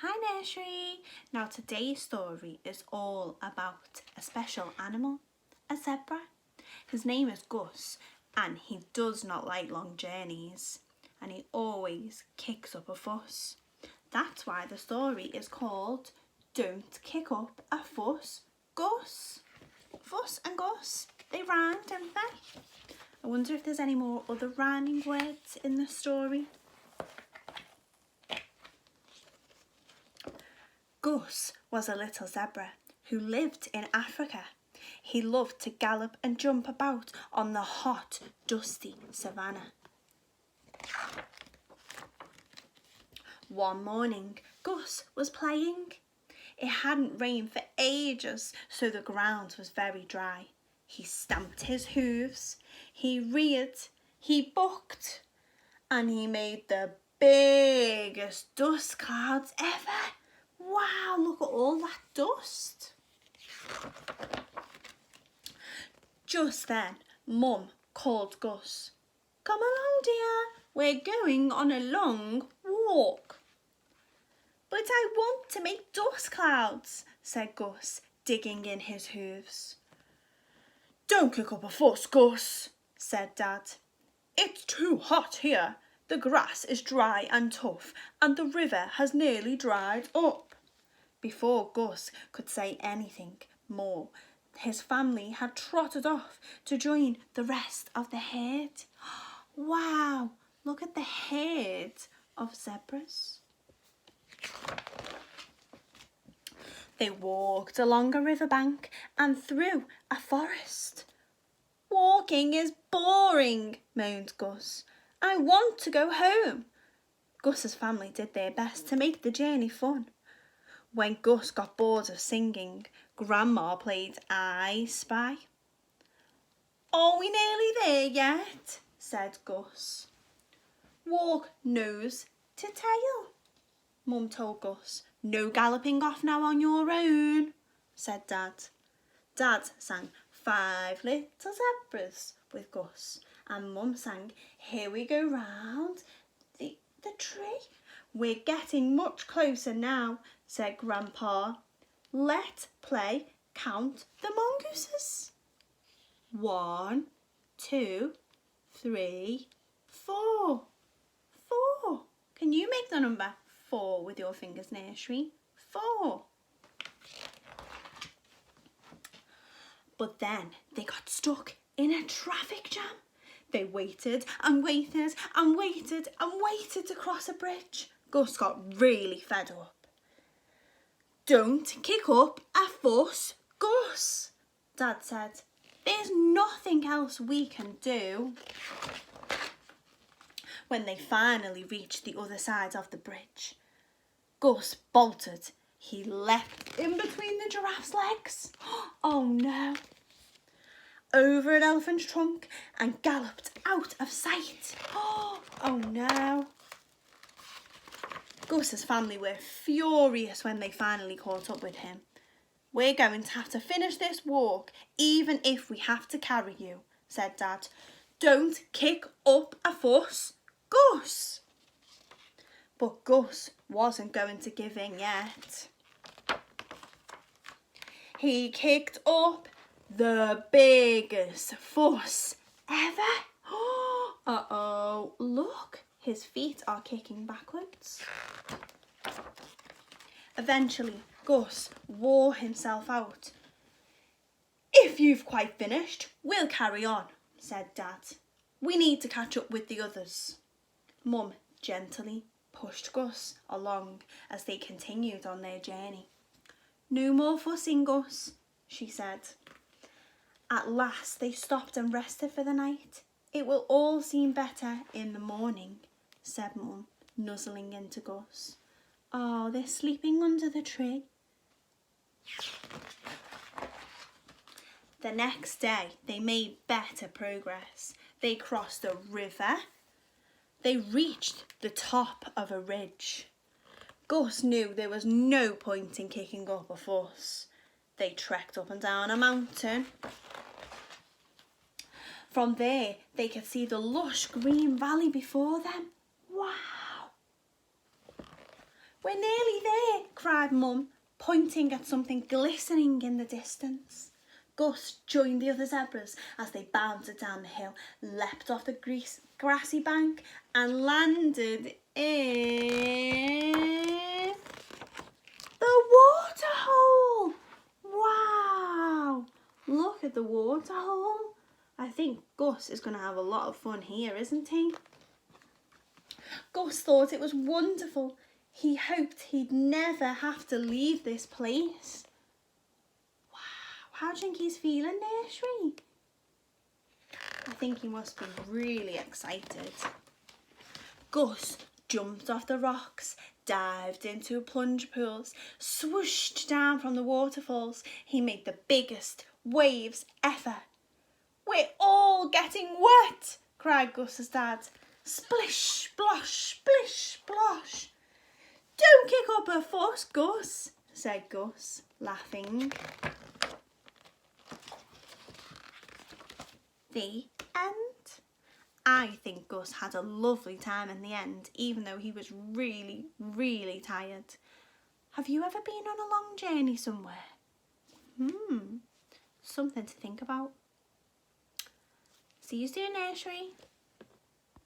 Hi Nursery! Now today's story is all about a special animal, a zebra. His name is Gus and he does not like long journeys and he always kicks up a fuss. That's why the story is called Don't Kick Up a Fuss, Gus. Fuss and Gus, they rhyme, don't they? I wonder if there's any more other rhyming words in the story. Gus was a little zebra who lived in Africa. He loved to gallop and jump about on the hot, dusty savannah. One morning, Gus was playing. It hadn't rained for ages, so the ground was very dry. He stamped his hooves, he reared, he bucked, and he made the biggest dust clouds ever. Wow, look at all that dust. Just then, Mum called Gus. Come along, dear, we're going on a long walk. But I want to make dust clouds, said Gus, digging in his hooves. Don't kick up a fuss, Gus, said Dad. It's too hot here. The grass is dry and tough, and the river has nearly dried up. Before Gus could say anything more, his family had trotted off to join the rest of the herd. Wow, look at the herd of zebras. They walked along a riverbank and through a forest. Walking is boring, moaned Gus. I want to go home. Gus's family did their best to make the journey fun. When Gus got bored of singing, Grandma played I Spy. Are we nearly there yet? Said Gus. Walk nose to tail, Mum told Gus. No galloping off now on your own, said Dad. Dad sang 5 Little Zebras with Gus and Mum sang Here We Go Round the Tree. We're getting much closer now, said Grandpa. Let's play Count the Mongooses. 1, 2, 3, 4. 4. Can you make the number 4 with your fingers, Nursery? 4. But then they got stuck in a traffic jam. They waited and waited and waited and waited to cross a bridge. Gus got really fed up. Don't kick up a fuss, Gus, Dad said. There's nothing else we can do. When they finally reached the other side of the bridge, Gus bolted. He leapt in between the giraffe's legs. Oh no. Over an elephant's trunk and galloped out of sight. Oh no. Gus's family were furious when they finally caught up with him. We're going to have to finish this walk, even if we have to carry you, said Dad. Don't kick up a fuss, Gus. But Gus wasn't going to give in yet. He kicked up the biggest fuss ever. Uh-oh, look, his feet are kicking backwards. Eventually, Gus wore himself out. If you've quite finished, we'll carry on, said Dad. We need to catch up with the others. Mum gently pushed Gus along as they continued on their journey. No more fussing, Gus, she said. At last they stopped and rested for the night. It will all seem better in the morning, said Mum, nuzzling into Gus. Oh, they're sleeping under the tree. The next day they made better progress. They crossed a river. They reached the top of a ridge. Gus knew there was no point in kicking up a fuss. They trekked up and down a mountain. From there, they could see the lush green valley before them. Wow! We're nearly there, cried Mum, pointing at something glistening in the distance. Gus joined the other zebras as they bounded down the hill, leapt off the grassy bank and landed in the waterhole. Wow! Look at the waterhole. I think Gus is going to have a lot of fun here, isn't he? Gus thought it was wonderful. He hoped he'd never have to leave this place. Wow, how do you think he's feeling, Nursery? I think he must be really excited. Gus jumped off the rocks, dived into plunge pools, swooshed down from the waterfalls. He made the biggest waves ever. We're all getting wet, cried Gus's dad. Splish, splosh, splish, splosh. Don't kick up a fuss, Gus, said Gus, laughing. The end. I think Gus had a lovely time in the end, even though he was really, really tired. Have you ever been on a long journey somewhere? Something to think about. See you soon, Nursery.